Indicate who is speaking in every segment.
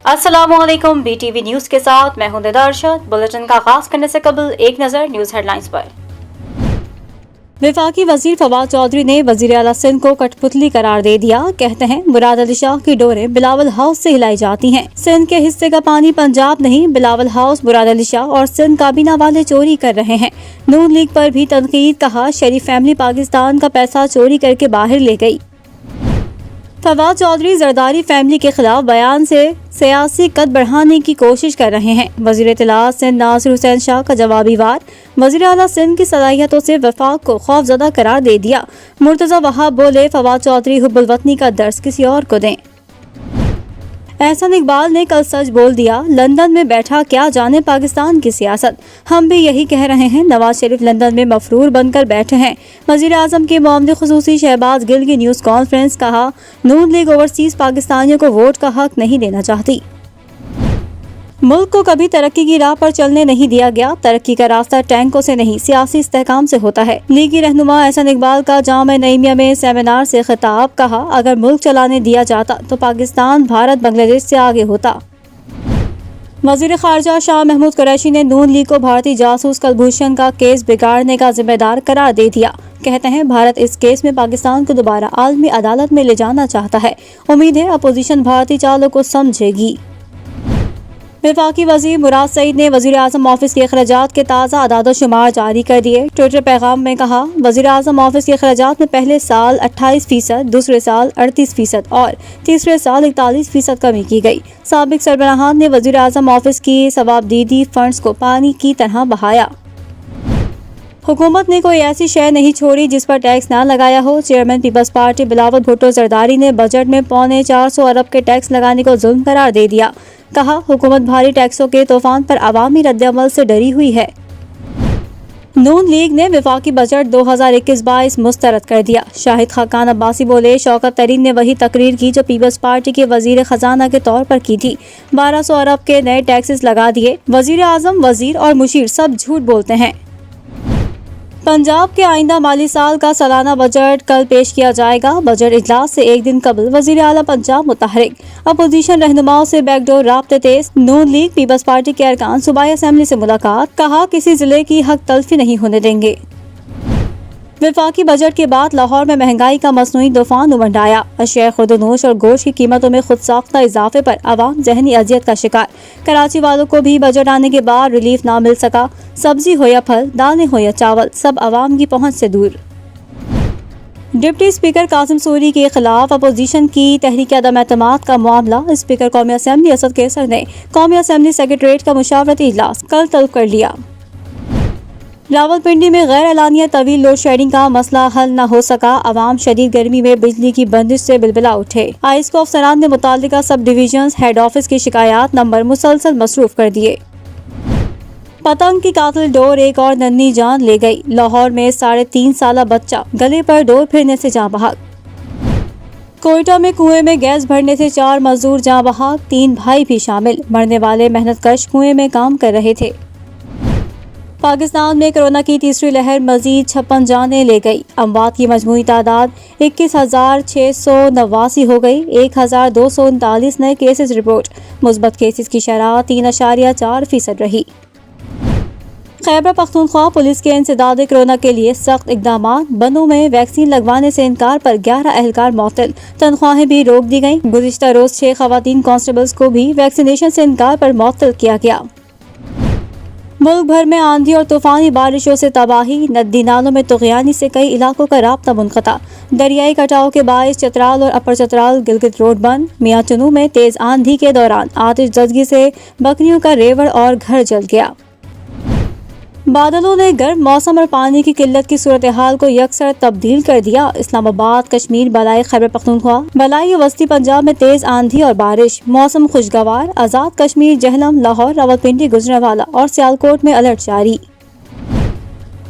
Speaker 1: अस्सलाम वालेकुम, BTV news के साथ मैं हूं निदर्शत। बुलेटिन का आगाज करने से कबल एक नजर न्यूज हेडलाइंस पर। वफाकी वजीर फवाद चौधरी ने वजीर आला सिंध को कठपुतली करार दे दिया। कहते हैं मुराद अली शाह की डोरें बिलावल हाउस से हिलाई जाती हैं। सिंध के हिस्से का पानी पंजाब नहीं, बिलावल हाउस मुराद अली शाह और सिंध काबीना वाले चोरी कर रहे हैं। नून लीग पर भी तनकीद, कहा शरीफ फैमिली पाकिस्तान का पैसा चोरी करके बाहर ले गई। फवाद चौधरी जरदारी फैमिली के खिलाफ बयान से सियासी कद बढ़ाने की कोशिश कर रहे हैं। वजीर इत्तलात सिंध नासिर हुसैन शाह का जवाबी वार। वजीर आला सिंध की सलाहियतों से वफाक को खौफजदा करार दे दिया। मुर्तजा वहाब बोले फवाद चौधरी हुब्बुल वतनी का दर्स किसी और को दें। एहसान इकबाल ने कल सच बोल दिया, लंदन में बैठा क्या जाने पाकिस्तान की सियासत। हम भी यही कह रहे हैं, नवाज शरीफ लंदन में मफरूर बनकर बैठे हैं। वजीर आजम के मामले खुसूसी शहबाज गिल की न्यूज़ कॉन्फ्रेंस, कहा नून लीग ओवरसीज पाकिस्तानियों को वोट का हक नहीं देना चाहती। मुल्क को कभी तरक्की की राह पर चलने नहीं दिया गया। तरक्की का रास्ता टैंकों से नहीं, सियासी इस्तेहकाम से होता है। लीगी रहनुमा एहसान इकबाल का जामा नईमिया में सेमिनार से खिताब, कहा अगर मुल्क चलाने दिया जाता तो पाकिस्तान भारत बांग्लादेश से आगे होता। वजीर खारजा शाह महमूद कुरैशी ने नून लीग को भारतीय जासूस कुलभूषण का केस बिगाड़ने का जिम्मेदार करार दे दिया। कहते हैं भारत इस केस में पाकिस्तान को दोबारा आलमी अदालत में ले जाना चाहता है। उम्मीद है अपोजिशन भारतीय चालों को समझेगी। वफाकी वजीर मुराद सईद ने वजीर आजम ऑफिस के अखराजात के ताज़ा अदाद शुमार जारी कर दिए। ट्विटर पैगाम में कहा वजीर आजम ऑफिस के अखराजात में पहले साल 28%, दूसरे साल 38% और तीसरे साल 41% कमी की गई। साबिक सरबराहान ने वजीर आजम ऑफिस की सवाबदीदी फंड्स को पानी की तरह बहाया। हुकूमत ने कोई ऐसी शय नहीं छोड़ी जिस पर टैक्स ना लगाया हो। Chairman People's Party Bilawal Bhutto Zardari ने बजट में 450 अरब के टैक्स लगाने को जुल्म करार दे दिया। कहा हुकूमत भारी टैक्सों के तूफान पर अवामी रद्दअमल से डरी हुई है। नून लीग ने वफाकी बजट 2021-22 मुस्तरद कर दिया। शाहिद खाकान अब्बासी बोले शौकत तरीन ने वही तकरीर की जो पीपल्स पार्टी के वजीर खजाना के तौर पर की थी। 1200 अरब के नए टैक्सेस लगा दिए। वजीर आजम, वजीर और मुशीर सब झूठ बोलते हैं। पंजाब के आइंदा माली साल का सालाना बजट कल पेश किया जाएगा। बजट इजलास से एक दिन कबल वजीर आला पंजाब मुतहरिक। अपोजिशन रहनुमाओं से बैकडोर राब्ते तेज। नून लीग पीपल्स पार्टी के अरकान सूबाई असेंबली से मुलाकात, कहा किसी जिले की हक तलफी नहीं होने देंगे। वफाकी बजट के बाद लाहौर में महंगाई का मसनूई तूफान उमड़ आया। अशिया खुर्दनोश और गोश्त की कीमतों में खुद साख्ता इजाफे पर अवाम जहनी अजियत का शिकार। कराची वालों को भी बजट आने के बाद रिलीफ ना मिल सका। सब्जी हो या फल, दालें हो या चावल, सब अवाम की पहुंच से दूर। डिप्टी स्पीकर कासिम सूरी के खिलाफ अपोजिशन की तहरीक अदम एतमाद का मामला। स्पीकर कौमी असेंबली असद कैसर ने कौमी असेंबली सेक्रेटरीट का मुशावरती इजलास कल तलब कर लिया। रावलपिंडी में गैर एलानिया तवील लोड शेडिंग का मसला हल न हो सका। अवाम शदीद गर्मी में बिजली की बंदिश से बिलबिला उठे। आइस्को अफसरान ने मुतालिका सब डिवीजन हेड ऑफिस की शिकायत नंबर मुसलसल मसरूफ कर दिए। पतंग की कातिल डोर एक और नन्ही जान ले गई। लाहौर में 3.5 साल बच्चा गले पर डोर फिरने से जाँ बहक। कोयटा में कुएं में गैस भरने से 4 मजदूर जाँ बहक, 3 भाई भी शामिल। मरने वाले मेहनत कश कुएं में काम कर रहे थे। पाकिस्तान में कोरोना की तीसरी लहर मजीद 56 जानें ले गई। अमवात की मजमूई तादाद 21,689 हो गई। 1,239 नए केसेस रिपोर्ट। मुस्बत केसेस की शरह 3.4% रही। खैबर पख्तूनख्वा पुलिस के इंसदाद कोरोना के लिए सख्त इकदाम। बनों में वैक्सीन लगवाने से इनकार पर 11 एहलकार मुअत्तल। तनख्वाहें भी रोक दी गईं। गुज़िश्ता रोज 6 खवातीन कांस्टेबल्स को भी वैक्सीनेशन से इनकार पर मुअत्तल किया गया। मुल्क भर में आंधी और तूफानी बारिशों से तबाही। नदी नालों में तुग़यानी से कई इलाकों का राब्ता मुनक़ता। दरियाई कटाव के बायस चतराल और अपर चतराल गिलगित रोड बंद। मियां चुनू में तेज आंधी के दौरान आतिशज़दगी से बकरियों का रेवड़ और घर जल गया। बादलों ने गर्म मौसम और पानी की किल्लत की सूरत हाल को यकसर तब्दील कर दिया। इस्लामाबाद, कश्मीर, बलाई खैबर पख्तूनख्वा, बलाई वस्ती पंजाब में तेज आंधी और बारिश। मौसम खुशगवार। आज़ाद कश्मीर, जहलम, लाहौर, रावलपिंडी, गुजरांवाला और सियालकोट में अलर्ट जारी।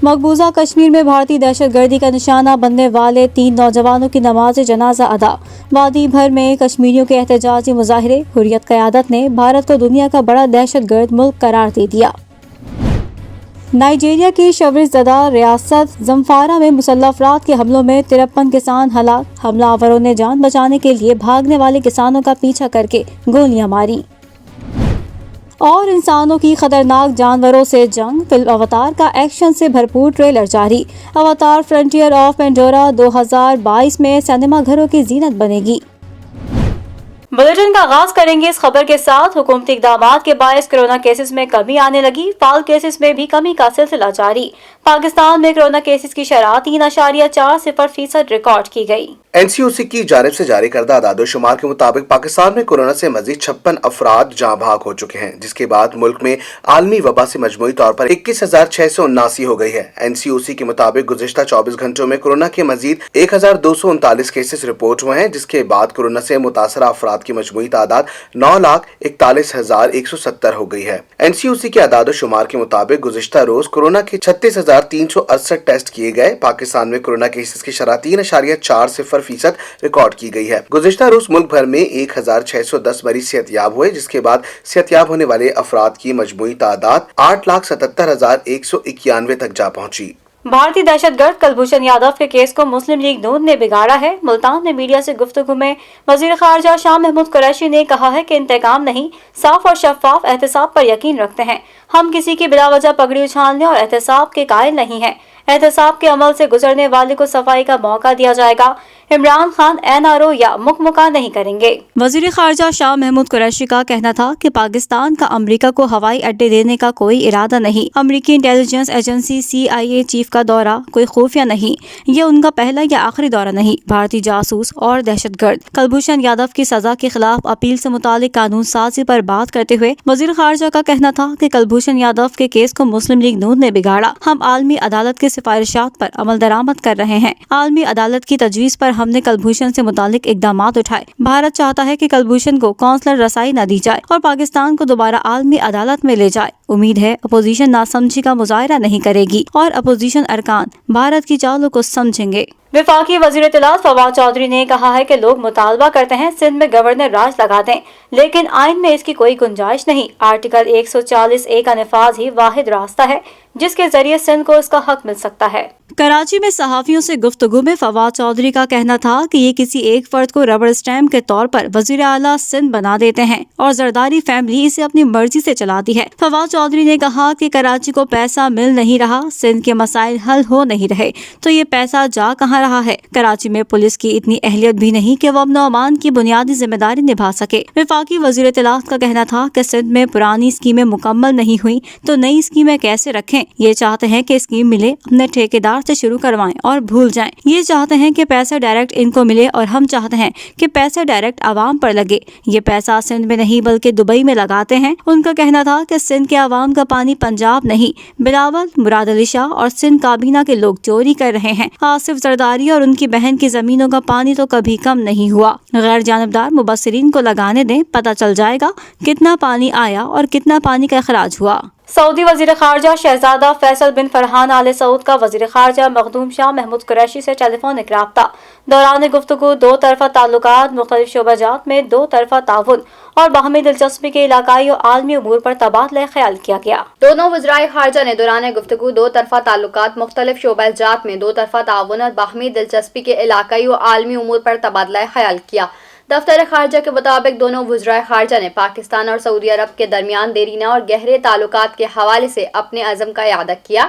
Speaker 1: मकबूजा कश्मीर में भारतीय दहशतगर्दी का निशाना बनने वाले 3 नौजवानों की नमाज जनाजा अदा। वादी भर में कश्मीरियों के एहतजाजी मुजाहिरे। हुर्रियत क़यादत ने भारत को दुनिया का बड़ा दहशतगर्द मुल्क करार दे दिया। नाइजीरिया की शवरिश ज़दा रियासत जमफारा में मुसल्लह अफराद के हमलों में 53 किसान हलाक। हमलावरों ने जान बचाने के लिए भागने वाले किसानों का पीछा करके गोलियां मारी। اور انسانوں کی خطرناک جانوروں سے جنگ، فلم اواتار کا ایکشن سے بھرپور ٹریلر جاری۔ اواتار فرنٹیئر آف پینڈورا 2022 میں سینما گھروں کی زینت بنے گی۔ بلیٹن کا آغاز کریں گے اس خبر کے ساتھ۔ حکومتی اقدامات کے باعث کورونا کیسز میں کمی آنے لگی، فعال کیسز میں بھی کمی کا سلسلہ جاری۔ پاکستان میں کورونا کیسز کی شرح 3.40% ریکارڈ کی گئی۔
Speaker 2: NCOC کی جانب سے جاری کردہ اعداد و شمار کے مطابق پاکستان میں کورونا سے مزید 56 افراد جاں بحق ہو چکے ہیں، جس کے بعد ملک میں عالمی وبا سے مجموعی طور پر 21,679 ہو گئی ہے۔ NCOC کے مطابق گزشتہ 24 گھنٹوں میں کورونا کے مزید 1,239 کیسز رپورٹ ہوئے ہیں، جس کے بعد کورونا سے متاثرہ افراد کی مجموعی تعداد 9,41,170 ہو گئی ہے۔ NCOC کے اعداد و شمار کے مطابق گزشتہ روز کورونا کے 36,368 ٹیسٹ کیے گئے۔ پاکستان میں کورونا کیسز کی شرح 3.40% ریکارڈ کی گئی ہے۔ گزشتہ روز ملک بھر میں 1,610 مریض صحت یاب ہوئے، جس کے بعد صحت یاب ہونے والے افراد کی مجموعی تعداد 8,77,191 تک جا پہنچی۔
Speaker 1: بھارتی دہشت گرد کلبھوشن یادو کے کیس کو مسلم لیگ نون نے بگاڑا ہے۔ ملتان میں میڈیا سے گفتگو میں وزیر خارجہ شاہ محمود قریشی نے کہا ہے کہ انتقام نہیں، صاف اور شفاف احتساب پر یقین رکھتے ہیں۔ ہم کسی کی بلا وجہ پگڑی اچھالنے اور احتساب کے قائل نہیں ہیں۔ احتساب کے عمل سے گزرنے والے کو صفائی کا موقع دیا جائے گا۔ عمران خان NRO یا مکمکا نہیں کریں گے۔ وزیر خارجہ شاہ محمود قریشی کا کہنا تھا کہ پاکستان کا امریکہ کو ہوائی اڈے دینے کا کوئی ارادہ نہیں۔ امریکی انٹیلیجنس ایجنسی CIA چیف کا دورہ کوئی خفیہ نہیں، یہ ان کا پہلا یا آخری دورہ نہیں۔ بھارتی جاسوس اور دہشت گرد کلبھوشن یادو کی سزا کے خلاف اپیل سے متعلق قانون سازی پر بات کرتے ہوئے وزیر خارجہ کا کہنا تھا کہ کلبھوشن یادو کے کیس کو مسلم لیگ نون نے بگاڑا۔ ہم عالمی عدالت کی سفارشات پر عمل درآمد کر رہے ہیں۔ عالمی عدالت کی تجویز پر ہم نے کلبھوشن سے متعلق اقدامات اٹھائے۔ بھارت چاہتا ہے کہ کلبھوشن کو کونسلر رسائی نہ دی جائے اور پاکستان کو دوبارہ عالمی عدالت میں لے جائے۔ امید ہے اپوزیشن ناسمجھی کا مظاہرہ نہیں کرے گی اور اپوزیشن ارکان بھارت کی چالوں کو سمجھیں گے۔ وفاقی وزیر اطلاعات فواد چودھری نے کہا ہے کہ لوگ مطالبہ کرتے ہیں سندھ میں گورنر راج لگا دیں، لیکن آئین میں اس کی کوئی گنجائش نہیں۔ آرٹیکل 140A کا نفاذ ہی واحد راستہ ہے جس کے ذریعے سندھ کو اس کا حق مل سکتا ہے۔ کراچی میں صحافیوں سے گفتگو میں فواد چودھری کا کہنا تھا کہ یہ کسی ایک فرد کو ربڑ اسٹیمپ کے طور پر وزیر اعلیٰ سندھ بنا دیتے ہیں اور زرداری فیملی اسے اپنی مرضی سے چلاتی ہے۔ فواد چودھری نے کہا کہ کراچی کو پیسہ مل نہیں رہا، سندھ کے مسائل حل ہو نہیں رہے، تو یہ پیسہ جا کہاں رہا ہے؟ کراچی میں پولیس کی اتنی اہلیت بھی نہیں کہ وہ امن و امان کی بنیادی ذمہ داری نبھا سکے۔ وفاقی وزیر اطلاعات کا کہنا تھا کہ سندھ میں پرانی اسکیمیں مکمل نہیں ہوئی تو نئی اسکیمیں کیسے رکھیں؟ یہ چاہتے ہیں کہ اسکیم ملے اپنے ٹھیکیدار سے شروع کروائیں اور بھول جائیں۔ یہ چاہتے ہیں کہ پیسہ ڈائریکٹ ان کو ملے اور ہم چاہتے ہیں کہ پیسہ ڈائریکٹ عوام پر لگے۔ یہ پیسہ سندھ میں نہیں بلکہ دبئی میں لگاتے ہیں۔ ان کا کہنا تھا کہ سندھ کے عوام کا پانی پنجاب نہیں، بلاول، مراد علی شاہ اور سندھ کابینہ کے لوگ چوری کر رہے ہیں۔ آصف زرداری اور ان کی بہن کی زمینوں کا پانی تو کبھی کم نہیں ہوا۔ غیر جانبدار مبصرین کو لگانے دیں، پتہ چل جائے گا کتنا پانی آیا اور کتنا پانی کا اخراج ہوا۔ سعودی وزیر خارجہ شہزادہ فیصل بن فرحان آل سعود کا وزیر خارجہ مخدوم شاہ محمود قریشی سے ٹیلی فونک رابطہ۔ دوران گفتگو دو طرفہ تعلقات، مختلف شعبہ جات میں دو طرفہ تعاون اور باہمی دلچسپی کے علاقائی اور عالمی امور پر تبادلہ خیال کیا گیا۔ دونوں وزرائے خارجہ نے دوران گفتگو دو طرفہ تعلقات، مختلف شعبہ جات میں دو طرفہ تعاون اور باہمی دلچسپی کے علاقائی اور عالمی امور پر تبادلہ خیال کیا۔ دفتر خارجہ کے مطابق دونوں وزرائے خارجہ نے پاکستان اور سعودی عرب کے درمیان دیرینہ اور گہرے تعلقات کے حوالے سے اپنے عزم کا اعادہ کیا۔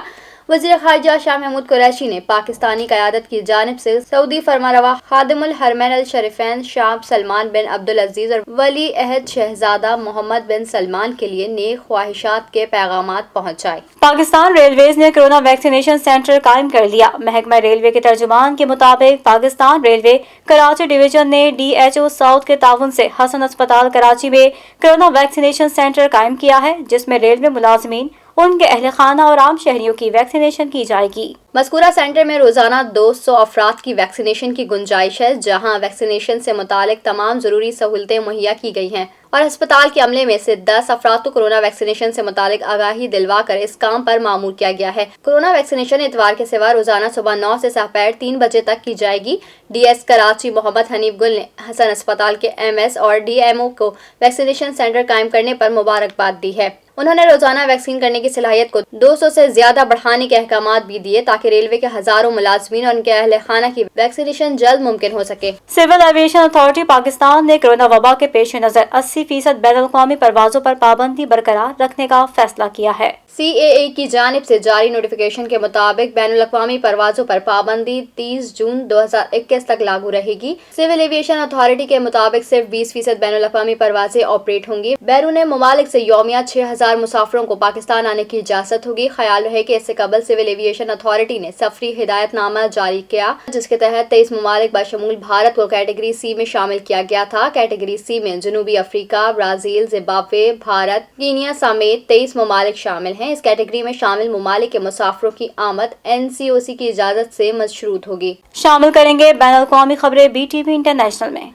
Speaker 1: وزیر خارجہ شاہ محمود قریشی نے پاکستانی قیادت کی جانب سے سعودی فرمانروا خادم الحرمین الشریفین شاہ سلمان بن عبدالعزیز اور ولی عہد شہزادہ محمد بن سلمان کے لیے نیک خواہشات کے پیغامات پہنچائے۔ پاکستان ریلویز نے کورونا ویکسینیشن سینٹر قائم کر لیا۔ محکمہ ریلوے کے ترجمان کے مطابق پاکستان ریلوے کراچی ڈویژن نے DHO ساؤتھ کے تعاون سے حسن اسپتال کراچی میں کورونا ویکسینیشن سینٹر قائم کیا ہے، جس میں ریلوے ملازمین، ان کے اہل خانہ اور عام شہریوں کی ویکسینیشن کی جائے گی۔ مذکورہ سینٹر میں روزانہ 200 افراد کی ویکسینیشن کی گنجائش ہے، جہاں ویکسینیشن سے متعلق تمام ضروری سہولتیں مہیا کی گئی ہیں اور ہسپتال کے عملے میں سے 10 افراد کو کورونا ویکسینیشن سے متعلق آگاہی دلوا کر اس کام پر مامور کیا گیا ہے۔ کورونا ویکسینیشن اتوار کے سوا روزانہ صبح 9 سے دوپہر 3 بجے تک کی جائے گی۔ DS کراچی محمد حنیف گل نے حسن اسپتال کے MS اور DMO کو ویکسینیشن سینٹر قائم کرنے پر مبارکباد دی ہے۔
Speaker 3: انہوں نے روزانہ ویکسین کرنے کی صلاحیت کو 200 سے زیادہ بڑھانے کے احکامات بھی دیے تاکہ ریلوے کے ہزاروں ملازمین اور ان کے اہل خانہ کی ویکسینیشن جلد ممکن ہو سکے۔
Speaker 1: سول ایویشن اتھارٹی پاکستان نے کورونا وبا کے پیش نظر 80% بین الاقوامی پروازوں پر پابندی برقرار رکھنے کا فیصلہ کیا ہے۔
Speaker 3: CAA کی جانب سے جاری نوٹیفیکیشن کے مطابق بین الاقوامی پروازوں پر پابندی 30 جون 2021 تک لاگو رہے گی۔ سول ایویشن اتھارٹی کے مطابق صرف 20% بین الاقوامی پروازیں آپریٹ ہوں گی۔ بیرون ممالک سے یومیہ 6000 مسافروں کو پاکستان آنے کی اجازت ہوگی۔ خیال رہے کہ اس سے قبل سول ایویشن اتھارٹی نے سفری ہدایت نامہ جاری کیا جس کے تحت 23 ممالک بشمول بھارت کو کیٹیگری C میں شامل کیا گیا تھا۔ کیٹیگری C میں جنوبی افریقہ، برازیل، زمبابوے، بھارت، کینیا سمیت 23 ممالک شامل ہیں۔ اس کیٹیگری میں شامل ممالک کے مسافروں کی آمد NCOC کی اجازت سے مشروط ہوگی۔
Speaker 1: شامل کریں گے بین الاقوامی خبریں BTV انٹرنیشنل میں۔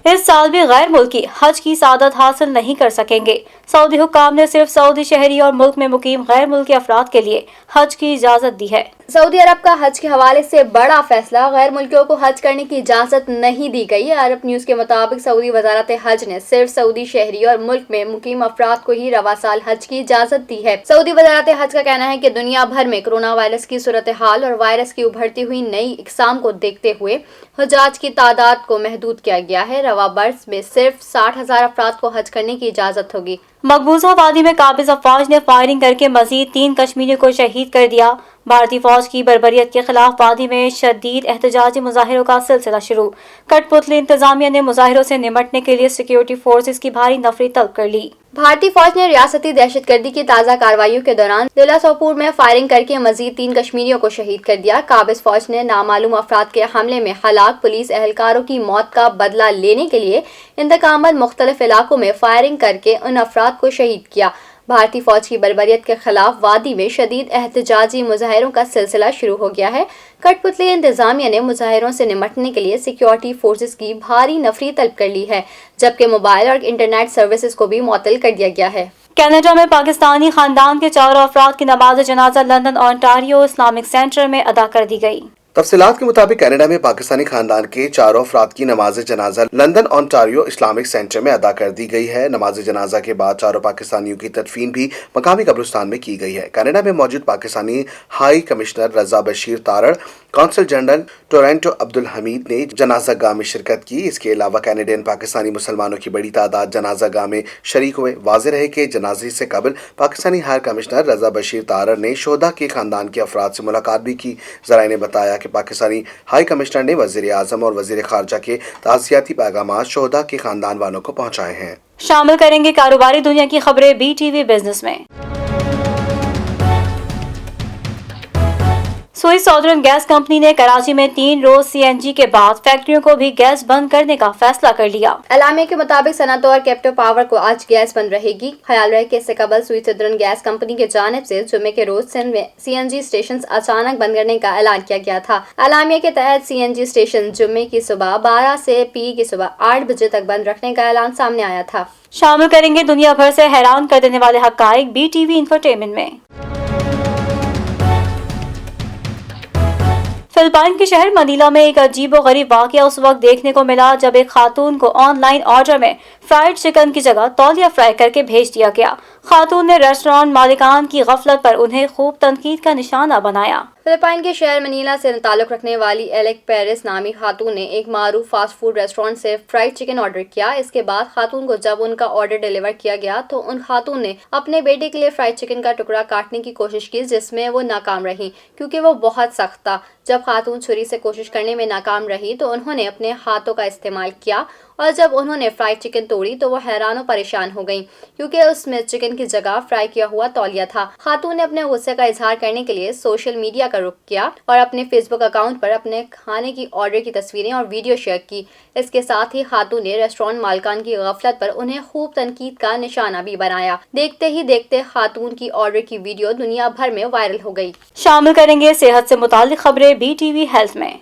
Speaker 1: اس سال بھی غیر ملکی حج کی سعادت حاصل نہیں کر سکیں گے۔ سعودی حکام نے صرف سعودی شہری اور ملک میں مقیم غیر ملکی افراد کے لیے حج کی اجازت دی ہے۔
Speaker 3: سعودی عرب کا حج کے حوالے سے بڑا فیصلہ، غیر ملکیوں کو حج کرنے کی اجازت نہیں دی گئی۔ عرب نیوز کے مطابق سعودی وزارت حج نے صرف سعودی شہری اور ملک میں مقیم افراد کو ہی رواں سال حج کی اجازت دی ہے۔ سعودی وزارت حج کا کہنا ہے کہ دنیا بھر میں کورونا وائرس کی صورتحال اور وائرس کی ابھرتی ہوئی نئی اقسام کو دیکھتے ہوئے حجاج کی تعداد کو محدود کیا گیا ہے۔ رواں برس میں صرف 60,000 افراد کو حج کرنے کی اجازت ہوگی۔
Speaker 1: مقبوضہ وادی میں قابض افواج نے فائرنگ کر کے مزید 3 کشمیریوں کو شہید کر دیا۔ بھارتی فوج کی بربریت کے خلاف وادی میں شدید احتجاجی مظاہروں کا سلسلہ شروع۔ کٹ پتلی انتظامیہ نے مظاہروں سے نمٹنے کے لیے سیکیورٹی فورسز کی بھاری نفری طلب کر لی۔
Speaker 3: بھارتی فوج نے ریاستی دہشت گردی کی تازہ کارروائیوں کے دوران ضلع سوپور میں فائرنگ کر کے مزید 3 کشمیریوں کو شہید کر دیا۔ قابض فوج نے نامعلوم افراد کے حملے میں ہلاک پولیس اہلکاروں کی موت کا بدلہ لینے کے لیے انتقامات مختلف علاقوں میں فائرنگ کر کے ان افراد کو شہید کیا۔ بھارتی فوج کی بربریت کے خلاف وادی میں شدید احتجاجی مظاہروں کا سلسلہ شروع ہو گیا ہے۔ کٹ پتلی انتظامیہ نے مظاہروں سے نمٹنے کے لیے سیکیورٹی فورسز کی بھاری نفری طلب کر لی ہے، جبکہ موبائل اور انٹرنیٹ سروسز کو بھی معطل کر دیا گیا ہے۔
Speaker 1: کینیڈا میں پاکستانی خاندان کے 4 افراد کی نماز جنازہ لندن اونٹاریو اسلامک سینٹر میں ادا کر دی گئی۔
Speaker 2: تفصیلات کے مطابق کینیڈا میں پاکستانی خاندان کے 4 افراد کی نماز جنازہ لندن اونٹاریو اسلامک سینٹر میں ادا کر دی گئی ہے۔ نماز جنازہ کے بعد 4 پاکستانیوں کی تدفین بھی مقامی قبرستان میں کی گئی ہے۔ کینیڈا میں موجود پاکستانی ہائی کمشنر رضا بشیر تارڑ، قونصل جنرل ٹورنٹو عبدالحمید نے جنازہ گاہ میں شرکت کی۔ اس کے علاوہ کینیڈین پاکستانی مسلمانوں کی بڑی تعداد جنازہ گاہ میں شریک ہوئے۔ واضح رہے کہ جنازے سے قبل پاکستانی ہائی کمشنر رضا بشیر تارڑ نے شہداء کے خاندان کے افراد سے ملاقات بھی کی۔ ذرائع نے بتایا کہ پاکستانی ہائی کمشنر نے وزیر اعظم اور وزیر خارجہ کے تعزیتی پیغامات شہداء کے خاندان والوں کو پہنچائے ہیں۔
Speaker 1: شامل کریں گے کاروباری دنیا کی خبریں BTV بزنس میں۔ سوئس سادرن گیس کمپنی نے کراچی میں 3 روز CNG کے بعد فیکٹریوں کو بھی گیس بند کرنے کا فیصلہ کر لیا۔
Speaker 3: اعلامیہ کے مطابق صنعت اور کیپٹو پاور کو آج گیس بند رہے گی۔ خیال رہے کہ اس سے قبل سوئس سادرن گیس کمپنی کی جانب سے جمعے کے روز سندھ میں CNG اسٹیشنز اچانک بند کرنے کا اعلان کیا گیا تھا۔ اعلامیہ کے تحت CNG اسٹیشن جمعے کی صبح 12 سے پی کی صبح 8 بجے تک بند رکھنے کا اعلان سامنے آیا تھا۔
Speaker 1: شامل کریں گے دنیا بھر سے حیران کر دینے والے حقائق BTV انفرٹینمنٹ میں۔ فلپائن کے شہر منیلا میں ایک عجیب و غریب واقعہ اس وقت دیکھنے کو ملا جب ایک خاتون کو آن لائن آرڈر میں فرائیڈ چکن کی جگہ تولیہ فرائی کر کے بھیج دیا گیا۔ خاتون نے ریسٹورانٹ مالکان کی غفلت پر انہیں خوب تنقید کا نشانہ بنایا۔
Speaker 3: فلپائن کے شہر منیلا سے تعلق رکھنے والی ایلیک پیرس نامی خاتون نے ایک معروف فاسٹ فوڈ ریسٹورانٹ سے فرائیڈ چکن آرڈر کیا۔ اس کے بعد خاتون کو جب ان کا آرڈر ڈیلیور کیا گیا تو ان خاتون نے اپنے بیٹے کے لیے فرائیڈ چکن کا ٹکڑا کاٹنے کی کوشش کی، جس میں وہ ناکام رہی کیونکہ وہ بہت سخت تھا۔ جب خاتون چھری سے کوشش کرنے میں ناکام رہی تو انہوں نے اپنے ہاتھوں کا استعمال کیا اور جب انہوں نے فرائیڈ چکن توڑی تو وہ حیران و پریشان ہو گئیں کیونکہ اس میں چکن کی جگہ فرائی کیا ہوا تولیہ تھا۔ خاتون نے اپنے غصے کا اظہار کرنے کے لیے سوشل میڈیا کا رخ کیا اور اپنے فیس بک اکاؤنٹ پر اپنے کھانے کی آرڈر کی تصویریں اور ویڈیو شیئر کی۔ اس کے ساتھ ہی خاتون نے ریسٹورانٹ مالکان کی غفلت پر انہیں خوب تنقید کا نشانہ بھی بنایا۔ دیکھتے ہی دیکھتے خاتون کی آرڈر کی ویڈیو دنیا بھر میں وائرل ہو گئی۔
Speaker 1: شامل کریں گے صحت سے متعلق خبریں BTV ہیلتھ میں۔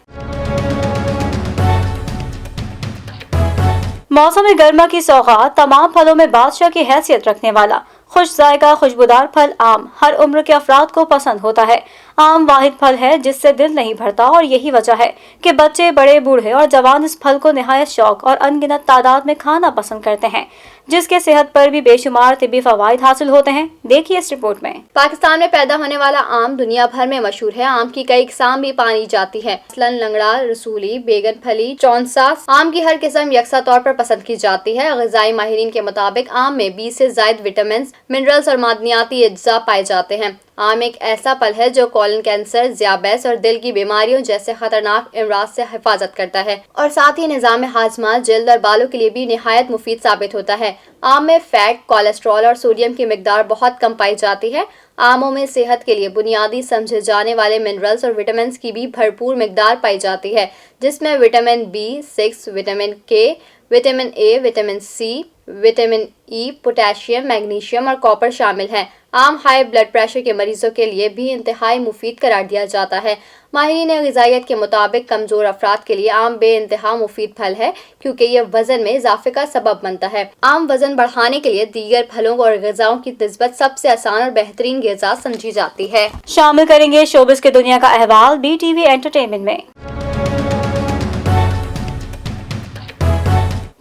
Speaker 1: موسم گرما کی سوغات تمام پھلوں میں بادشاہ کی حیثیت رکھنے والا خوش ذائقہ خوشبودار پھل آم ہر عمر کے افراد کو پسند ہوتا ہے۔ आम वाहिद फल है जिससे दिल नहीं भरता और यही वजह है कि बच्चे, बड़े, बूढ़े और जवान इस फल को निहायत शौक और अनगिनत तादाद में खाना पसंद करते हैं, जिसके सेहत पर भी बेशुमार तिब्बी फवाइद हासिल होते हैं। देखिए इस रिपोर्ट में।
Speaker 3: पाकिस्तान में पैदा होने वाला आम दुनिया भर में मशहूर है। आम की कई किस्म भी पाई जाती है, मसलन लंगड़ा, रसूली, बेगन फली, चौंसा। आम की हर किस्म यकसा तौर पर पसंद की जाती है। ग़िज़ाई माहिरीन के मुताबिक आम में 20 से ज़ायद विटामिन, मिनरल्स और मादनियाती अज्जा पाए जाते हैं। आम एक ऐसा फल है जो कोलन कैंसर, ज़ियाबेस और दिल की बीमारियों जैसे खतरनाक अमराज से हिफाजत करता है और साथ ही निज़ाम हाज़मा, जल्द और बालों के लिए भी निहायत मुफीद साबित होता है। आम में फैट, कोलेस्ट्रॉल और सोडियम की मिकदार बहुत कम पाई जाती है। आमों में सेहत के लिए बुनियादी समझे जाने वाले मिनरल्स और विटामिन की भी भरपूर मिकदार पाई जाती है, जिसमें vitamin B6, vitamin K, vitamin A, vitamin C, vitamin E, potassium, magnesium और कॉपर शामिल हैं। आम हाई ब्लड प्रेशर के मरीजों के लिए भी इंतहाई मुफीद करार दिया जाता है। माहिरीन ग़िज़ाइयत के मुताबिक कमज़ोर अफराद के लिए आम बेइंतहा मुफीद फल है, क्योंकि ये वज़न में इजाफे का सबब बनता है। आम वज़न बढ़ाने के लिए दीगर फलों और ग़िज़ाओं की निस्बत सबसे आसान और बेहतरीन ग़िज़ा समझी जाती है।
Speaker 1: शामिल करेंगे शोबिज़ के दुनिया का अहवाल BTV एंटरटेनमेंट में।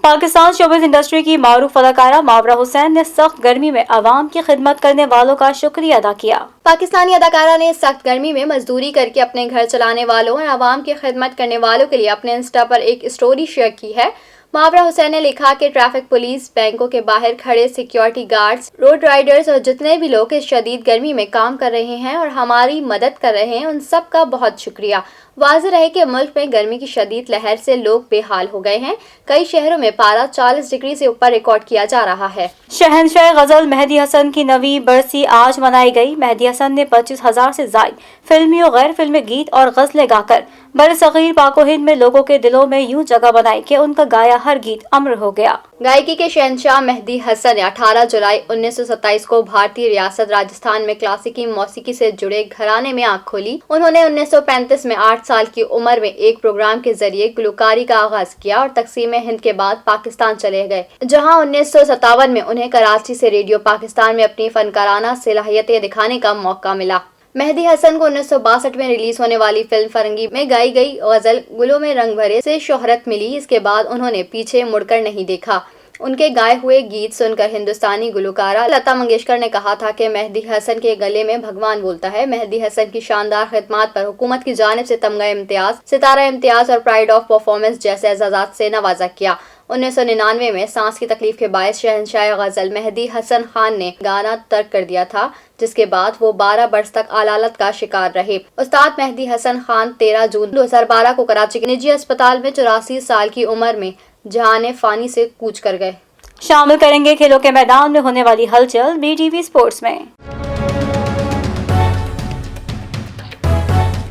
Speaker 1: पाकिस्तान शोबिज़ इंडस्ट्री की मारूफ अदाकारा मावरा हुसैन ने सख्त गर्मी में आवाम की खिदमत करने वालों का शुक्रिया अदा किया।
Speaker 3: पाकिस्तानी अदाकारा ने सख्त गर्मी में मजदूरी करके अपने घर चलाने वालों और आवाम की खिदमत करने वालों के लिए अपने इंस्टा पर एक स्टोरी शेयर की है। मावरा हुसैन ने लिखा कि ट्रैफिक पुलिस, बैंकों के बाहर खड़े सिक्योरिटी गार्ड्स, रोड राइडर्स और जितने भी लोग इस शदीद गर्मी में काम कर रहे हैं और हमारी मदद कर रहे हैं, उन सब का बहुत शुक्रिया। वाज़ेह रहे कि मुल्क में गर्मी की शदीद लहर से लोग बेहाल हो गए हैं। कई शहरों में पारा 40 डिग्री से ऊपर रिकॉर्ड किया जा रहा है।
Speaker 1: शहंशाह गजल मेहदी हसन की 9वीं बरसी आज मनाई गई। मेहदी हसन ने 25,000 से ज़ायद फिल्मी और गैर फिल्मी गीत और गज़लें गाकर बरसगीर पाको हिंद में लोगों के दिलों में यूं जगह बनाई कि उनका गाया हर गीत अमर हो गया।
Speaker 3: गायकी के शहंशाह मेहदी हसन ने 18 जुलाई 1927 को भारतीय रियासत राजस्थान में क्लासिकी मौसीकी से जुड़े घराने में आँख खोली। उन्होंने 1935 में 8 साल की उम्र में एक प्रोग्राम के जरिए गुलकारी का आगाज किया और तकसीम हिंद के बाद पाकिस्तान चले गए, जहां 1957 में उन्हें कराची से रेडियो पाकिस्तान में अपनी फनकाराना सलाहियतें दिखाने का मौका मिला। मेहदी हसन को 1962 में रिलीज होने वाली फिल्म फरंगी में गाई गई गजल गुलों में रंग भरे से शोहरत मिली। इसके बाद उन्होंने पीछे मुड़कर नहीं देखा। उनके गाए हुए गीत सुनकर हिंदुस्तानी गुलकारा लता मंगेशकर ने कहा था कि मेहदी हसन के गले में भगवान बोलता है। मेहदी हसन की शानदार खिदमत पर हुकूमत की जानिब से तमगा इम्तियाज, सितारा इम्तियाज और प्राइड ऑफ परफॉर्मेंस जैसे एजाज़ात से नवाजा किया। 1999 में सांस की तकलीफ के बायस शहंशाह गजल मेहदी हसन खान ने गाना तर्क कर दिया था, जिसके बाद वो 12 बरस तक आलालत का शिकार रहे। उस्ताद मेहदी हसन खान 13 जून 2012 को कराची के निजी अस्पताल में 84 साल की उम्र में जहाने फानी से कूच कर गए।
Speaker 1: शामिल करेंगे खेलों के मैदान में होने वाली हलचल BTV स्पोर्ट्स में।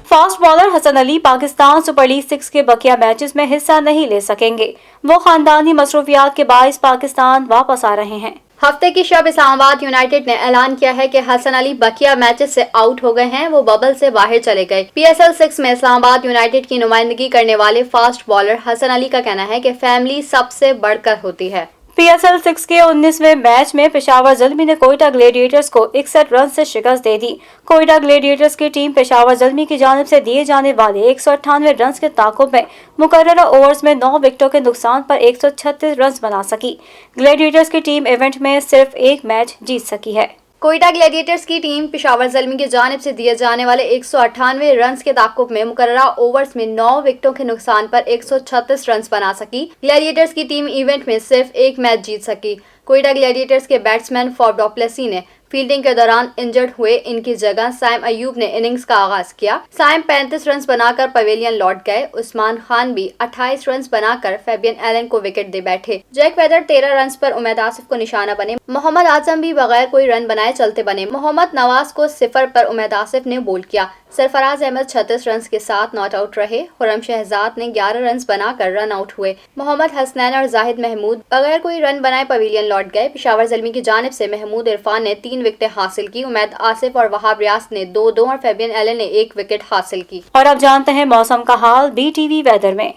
Speaker 1: Fast bowler Hasan Ali Pakistan Super League 6 के बकिया मैचेस में हिस्सा नहीं ले सकेंगे। वो खानदानी मसरूफियात के बाइस पाकिस्तान वापस आ रहे हैं।
Speaker 3: हफ्ते की शब इस्लामाबाद यूनाइटेड ने ऐलान किया है कि हसन अली बकिया मैचेस से आउट हो गए हैं। वो बबल से बाहर चले गए। PSL 6 में इस्लामाबाद यूनाइटेड की नुमाइंदगी करने वाले फास्ट बॉलर हसन अली का कहना है कि फैमिली सबसे बढ़कर होती है।
Speaker 1: PSL 6 के 19वें मैच में पेशावर ज़ल्मी ने कोयटा ग्लेडिएटर्स को 61 रन से शिकस्त दे दी। कोयटा ग्लेडिएटर्स की टीम पेशावर ज़ल्मी की जानिब से दिए जाने वाले 198 रन के ताक़ुब में मुकर्ररा ओवर्स में 9 विकेटों के नुकसान पर 136 रन बना सकी। ग्लेडिएटर्स की टीम इवेंट में सिर्फ एक मैच जीत सकी है।
Speaker 3: कोयटा ग्लैडिएटर्स की टीम पेशावर ज़ल्मी की जानिब से दिए जाने वाले 198 रन के ताक़ुब में मुकर्ररा ओवर्स में 9 विकेटों के नुकसान पर 136 रन बना सकी। ग्लैडिएटर्स की टीम इवेंट में सिर्फ एक मैच जीत सकी। कोयटा ग्लैडिएटर्स के बैट्समैन फॉब डुप्लेसी ने फील्डिंग के दौरान इंजर्ड हुए। इनकी जगह साइम अयूब ने इनिंग्स का आगाज किया। साइम 35 रन बनाकर पवेलियन लौट गए। उस्मान खान भी 28 रन बनाकर फैबियन एलन को विकेट दे बैठे। जैक वेदर 13 रन पर उमैद आसिफ को निशाना बने। मोहम्मद आजम भी बगैर कोई रन बनाए चलते बने। मोहम्मद नवाज को 0 पर उमैद आसिफ ने बोल्ड किया। सरफराज अहमद 36 रन के साथ नॉट आउट रहे। खुरम शहजाद ने 11 रन बनाकर रन आउट हुए। मोहम्मद हसनैन और जाहिद महमूद बगैर कोई रन बनाए पवेलियन लौट गए। पेशावर ज़ल्मी की जानिब से महमूद इरफान ने 3 विकेटें हासिल की। उमैद आसिफ और वहाब रियाज ने 2-2 और फैबियन एलन ने 1 विकेट हासिल की।
Speaker 1: और अब जानते हैं मौसम का हाल BTV वेदर में।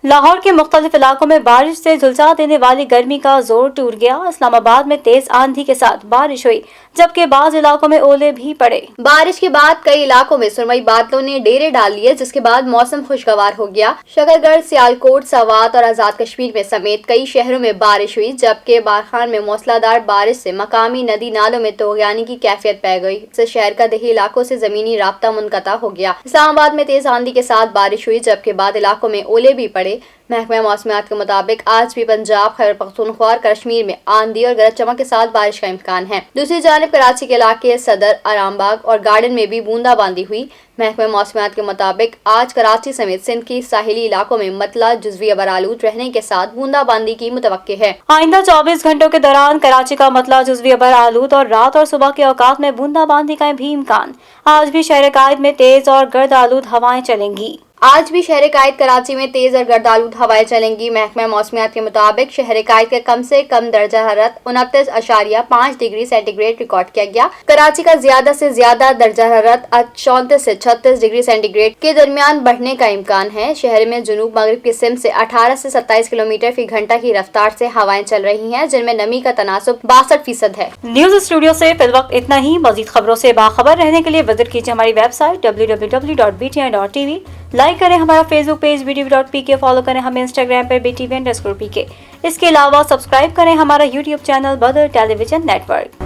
Speaker 1: लाहौर के मुख्तलिफ इलाकों में बारिश से झुलसा देने वाली गर्मी का जोर टूट गया। इस्लामाबाद में तेज आंधी के साथ बारिश हुई। जबकि बाज इलाकों में ओले भी पड़े।
Speaker 3: बारिश के बाद कई इलाकों में सुरमई बादलों ने डेरे डाल लिए, जिसके बाद मौसम खुशगवार हो गया। शकरगढ़, सियालकोट, सवात और आजाद कश्मीर में समेत कई शहरों में बारिश हुई, जबकि बारखान में मूसलाधार बारिश से मकामी नदी नालों में तोगयानी की कैफियत पै गई। इससे शहर का देही इलाकों से जमीनी राब्ता मुनक़ता हो गया। इस्लामाबाद में तेज आंधी के साथ बारिश हुई, जबकि बाद इलाकों में ओले भी पड़े। महकमा मौसमियात के मुताबिक आज भी पंजाब, खैबर पख्तूनख्वा और कश्मीर में आंधी और गरज चमक के साथ बारिश का इम्कान है। दूसरी जानिब कराची के इलाके सदर, आरामबाग और गार्डन में भी बूंदाबांदी हुई। महकमा मौसमियात के मुताबिक आज कराची समेत सिंध की साहिली इलाकों में मतला जुज़वी अबरालूद रहने के साथ बूंदाबांदी की मुतवक्के है।
Speaker 1: आइंदा 24 घंटों के दौरान कराची का मतला जुज़वी अबरालूद और रात और सुबह के औकात में बूंदाबांदी का भी इम्कान। आज भी शहर कायद में तेज और गर्द आलूद हवाएं चलेंगी।
Speaker 3: आज भी शहर कायद कराची में तेज और गर्द आलूद हवाएं चलेंगी। महकमा मौसमियात के मुताबिक शहर कायद का कम से कम दर्जा हरारत 29.5 डिग्री सेंटीग्रेड रिकॉर्ड किया गया। कराची का ज्यादा से ज्यादा दर्जा हरारत 34 से 36 डिग्री सेंटीग्रेड के दरमियान बढ़ने का इम्कान है। शहर में जुनूब मगरिब की सिमत से 18 से 27 किलोमीटर फी घंटा की रफ्तार से हवाएं चल रही हैं, जिनमें नमी का तनासुब 62% है।
Speaker 1: न्यूज स्टूडियो से फिलवक्त इतना ही। मजीद खबरों से बाखबर रहने के लिए विजिट कीजिए हमारी वेबसाइट www.btn.tv। लाइक करें हमारा फेसबुक पेज BTV.pk, फॉलो करें हमें इंस्टाग्राम पर BTV_PK। इसके अलावा सब्सक्राइब करें हमारा यूट्यूब चैनल बदर टेलीविजन नेटवर्क।